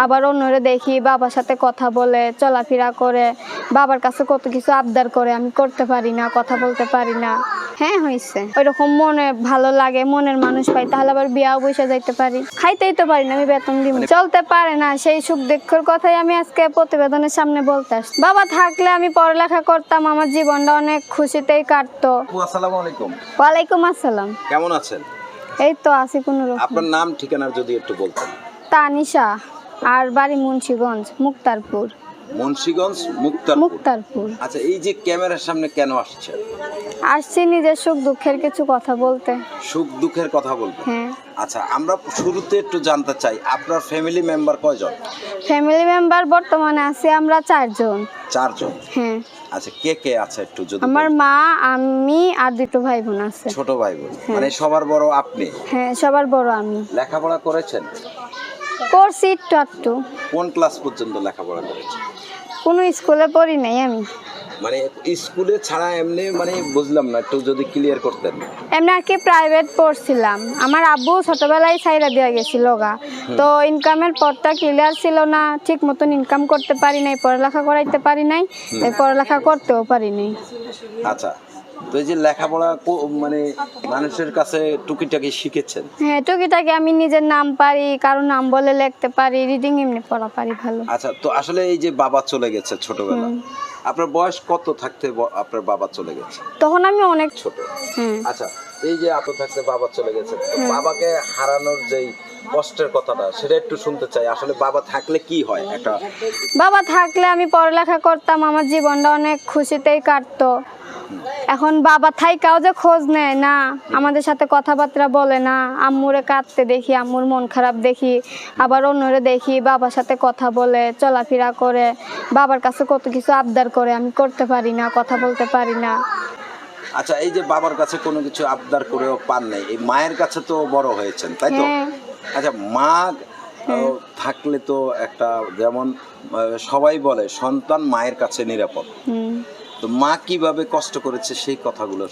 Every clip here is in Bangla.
আবার অন্যরে দেখি বাবার সাথে কথা বলে চলাফেরা করে, বাবার কাছে কত কিছু আবদার করে, আমি করতে পারি না, কথা বলতে পারি না। হ্যাঁ হয়েছে, ওইরকম মনে ভালো লাগে, মনের মানুষ পাই, তাহলে আবার বিয়াও বসে যাইতে পারি। খাইতেই তো পারি না, আমি বেতন দিব, চলতে পারে না, সেই সুখ দুঃখের কথাই আমি আজকে প্রতিবেদনের সামনে বলতে আসছি। বাবা থাকলে আমি পড়ালেখা করতাম, আমার জীবনটা অনেক খুশিতেই কাটতো। আসসালামু আলাইকুম। ওয়ালাইকুম আসসালাম। কেমন আছেন? এই তো আছি কোনোরকম। আপনার নাম ঠিকানা যদি একটু বলতেন। তানিশা, আর বাড়ি মুন্সিগঞ্জ, মুক্তারপুর। মুন্সিগঞ্জ, মুক্তারপুর। আচ্ছা, এই যে ক্যামেরার সামনে কেন আসছেন? আসছি নিজের সুখ দুঃখের কিছু কথা বলতে। সুখ দুঃখের কথা বলতে? হ্যাঁ। আচ্ছা, আমরা শুরুতে একটু জানতে চাই আপনার ফ্যামিলি মেম্বার কয়জন? ফ্যামিলি মেম্বার বর্তমানে আছি আমরা 4 জন। 4 জন? হ্যাঁ। আচ্ছা, কে কে আছে একটু যদি আমার মা, আমি আর 2 ভাই বোন আছে। ছোট ভাই বোন? মানে সবার বড় আপনি? হ্যাঁ, সবার বড় আমি। লেখাপড়া করেছেন? করছি একটু। কোন ক্লাস পর্যন্ত লেখাপড়া করেছেন? কোনো স্কুলে পড়ি নাই আমি। মানে স্কুলে ছাড়া এমনি, মানে বুঝলাম না, একটু যদি ক্লিয়ার করতেন। এমনি আর কি প্রাইভেট পড়ছিলাম। আমার আব্বু ছোটবেলায় ছাইরা দিয়ে গেছিল গা, তো ইনকামের পথটা ক্লিয়ার ছিল না, ঠিক মতন ইনকাম করতে পারি নাই, পড়ালেখা করাইতে পারি নাই, তাই পড়ালেখা করতেও পারি নাই। আচ্ছা, তো এই যে লেখাপড়া মানে মানুষের কাছে টুকিটাকি শিখেছেন? হ্যাঁ, টুকিটাকি আমি নিজের নাম পারি, কারো নাম বলে লিখতে পারি, রিডিং এমনি পড়া পারি ভালো। আচ্ছা, তো আসলে এই যে বাবা চলে গেছে ছোটবেলা, আপনার বয়স কত থাকতে আপনার বাবা চলে গেছে? তখন আমি অনেক ছোট। আচ্ছা, এই যে আপনি থাকতে বাবা চলে গেছে, তো বাবাকে হারানোর যেই কষ্টের কথাটা সেটা একটু শুনতে চাই। আসলে বাবা থাকলে কি হয়? একটা বাবা থাকলে আমি পড়ালেখা করতাম, আমার জীবনটা অনেক খুশিতেই কাটতো। এখন বাবা থাইকাও যে খোঁজ নেয় না, আমাদের সাথে কথাবার্তা বলে না, আম্মুরে কাঁদতে দেখি, আম্মুর মন খারাপ দেখি, আবার অন্যরে দেখি বাবার সাথে কথা বলে চলাফেরা করে, বাবার কাছে কত কিছু আবদার করে, আমি করতে পারি না, কথা বলতে পারি না। আচ্ছা, এই যে বাবার কাছে কোনো কিছু আবদার করেও পান নাই, এই মায়ের কাছে তো বড় হয়েছেন, তাই তো? আচ্ছা, মা থাকলে তো একটা, যেমন সবাই বলে সন্তান মায়ের কাছে নিরাপদ, তো মা কিভাবে কষ্ট করেছে সেই কথাগুলো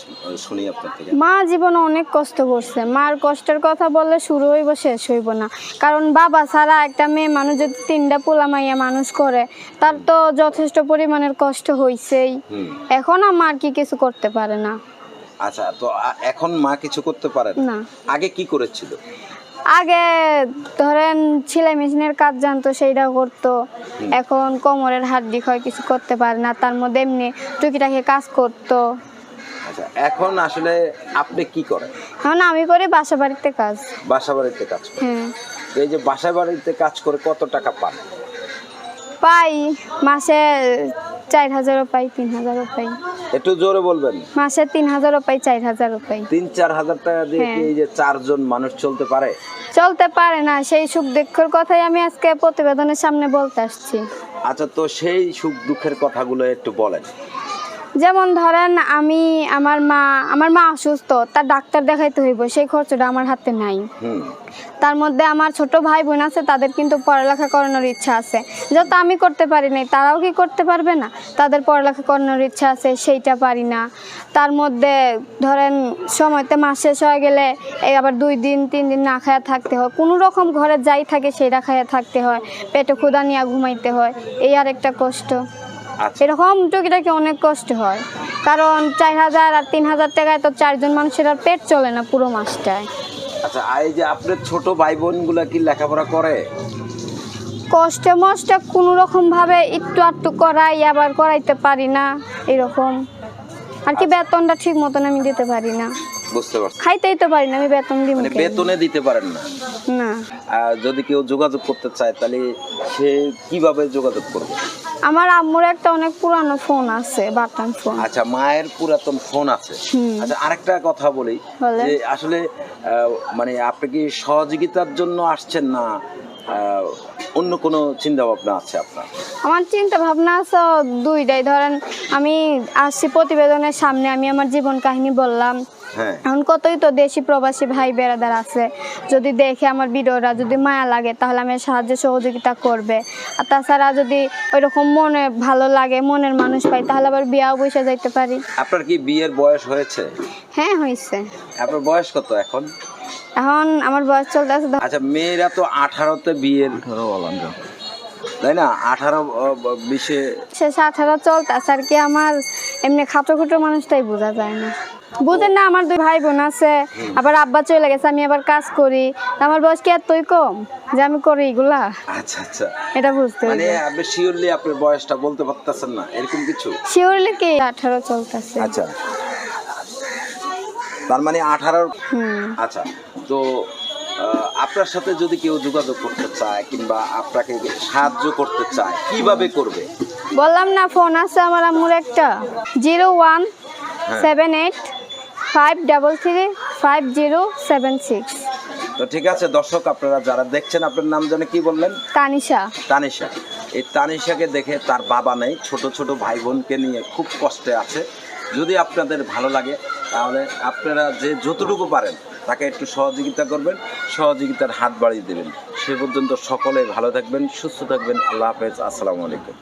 শুনি আপনার থেকে। মা জীবনে অনেক কষ্ট করছে, মার কষ্টের কথা বললে শুরু হইব শেষ হইব না। কারণ বাবা ছাড়া একটা মেয়ে মানুষ যদি 3টা পোলা মাইয়া মানুষ করে, তার তো যথেষ্ট পরিমাণের কষ্ট হইছেই। এখন আমার কি কিছু করতে পারে না। আচ্ছা, তো এখন মা কিছু করতে পারে না? আগে কি করেছিল? আগে ধরেন সেলাই মেশিনের কাজ জানতো, সেইটা করতো। এখন কোমরের হাড্ডি ক্ষয়, কিছু করতে পারে না, তার মধ্যে এমনি টুকিটাকি কাজ করতো। আচ্ছা, এখন আসলে আপনি কি করেন? এখন আমি করি বাসা বাড়িতে কাজ। বাসা বাড়িতে কাজ? হ্যাঁ। এই যে বাসা বাড়িতে কাজ করে কত টাকা পান? পাই মাসে 4000ও পাই, 3000ও পাই। একটু জোরে বলবেন। মাসে 3000ও পাই, 4000ও পাই। 3-4 হাজার টাকা দিয়ে কি এই যে 4 জন মানুষ চলতে পারে? চলতে পারে না, সেই সুখ দুঃখের কথাই আমি আজকে প্রতিবেদনের সামনে বলতে আসছি। আচ্ছা, তো সেই সুখ দুঃখের কথাগুলো একটু বলেন। যেমন ধরেন আমার মা অসুস্থ, তার ডাক্তার দেখাইতে হইব, সেই খরচটা আমার হাতে নাই। তার মধ্যে আমার ছোট ভাই বোন আছে, তাদের কিন্তু পড়ালেখা করানোর ইচ্ছা আছে, যত আমি করতে পারি নাই তারাও কি করতে পারবে না? তাদের পড়ালেখা করানোর ইচ্ছা আছে, সেইটা পারি না। তার মধ্যে ধরেন সময়তে মাস শেষ হয়ে গেলে এই আবার 2 দিন 3 দিন না খায়া থাকতে হয়, কোনো রকম ঘরে যাই থাকে সেইটা খায়া থাকতে হয়, পেটে ক্ষুধা নিয়ে ঘুমাইতে হয়, এই আর একটা কষ্ট। এরকম টুকিটাকি অনেক কষ্ট হয়, কারণ 4000 আর 3000 টাকায় তো 4 জন মানুষের আর পেট চলে না পুরো মাসটায়। আচ্ছা, এই যে আপনার ছোট ভাই বোন গুলা কি লেখাপড়া করে? কষ্টে মষ্টে কোনো রকম ভাবে একটু আধটু করাই, আবার করাইতে পারি না, এরকম আর কি। বেতনটা ঠিক মতন আমি দিতে পারি না। বুঝতে পারছি। খাইতেই তো পারি না, আমি বেতন দিব মানে বেতনে দিতে পারেন না? না। যদি কেউ যোগাযোগ করতে চায় তাহলে সে কিভাবে যোগাযোগ করবে? আমার আম্মুর একটা অনেক পুরানো ফোন আছে, বাটন ফোন। আচ্ছা, মায়ের পুরাতন ফোন আছে। আচ্ছা, আরেকটা কথা বলি, যে আসলে মানে আপনি কি সহযোগিতার জন্য আসছেন না অন্য কোনো চিন্তা ভাবনা আছে আপনার? আমার চিন্তা ভাবনা আছে দুইটাই। ধরেন আমি আসছি প্রতিবেদনের সামনে, আমি আমার জীবন কাহিনী বললাম। এখন কতই তো দেশি প্রবাসী ভাই বেড়াদার আছে, যদি দেখে আমার ভিডিওটা, যদি মায়া লাগে তাহলে আমি সাহায্য সহযোগিতা করবে। আর তাছাড়া যদি ওইরকম মনে ভালো লাগে, মনের মানুষ পাই, তাহলে আবার বিয়াও বসে যাইতে পারি। আপনার কি বিয়ের বয়স হয়েছে? হ্যাঁ, হয়েছে। আপনার বয়স কত এখন? এখন আমার বয়স চলতে আছে। আচ্ছা, মেয়েরা তো 18তে বিয়ের তাই না? 18-20-এ শেষে 18 চলতেছে আর কি। আমার এমনি খাটো খুটো মানুষটাই বোঝা যায় না। বুঝেন না, আমার 2 ভাই বোন আছে, আবার আব্বা চলে গেছে, আমি আবার কাজ করি। আমার বয়স কি এতই কম যে আমি করি এগুলা? আচ্ছা আচ্ছা, এটা বুঝতে মানে হবে। আপনি শিওরলি আপনার বয়সটা বলতে পারতেছেন না এরকম কিছু? শিওরলি কি 18 চলতেছে। আচ্ছা, তার মানে 18। হুম। আচ্ছা, তো আপনার সাথে যদি কেউ যোগাযোগ করতে চায় কিংবা আপনাকে সাহায্য করতে চায় কিভাবে করবে? বললাম না, ফোন আছে আমার আম্মুর একটা, 0178533507 তো ঠিক আছে দর্শক, আপনারা যারা দেখছেন, আপনার নাম জানে কি বললেন? তানিশা। তানিশা। এই তানিশাকে দেখে, তার বাবা নেই, ছোট ছোট ভাই বোনকে নিয়ে খুব কষ্টে আছে। যদি আপনাদের ভালো লাগে তাহলে আপনারা যে যতটুকু পারেন তাকে একটু সহযোগিতা করবেন, সহযোগিতার হাত বাড়িয়ে দেবেন। সে পর্যন্ত সকলে ভালো থাকবেন, সুস্থ থাকবেন। আল্লাহ হাফেজ, আসসালামু আলাইকুম।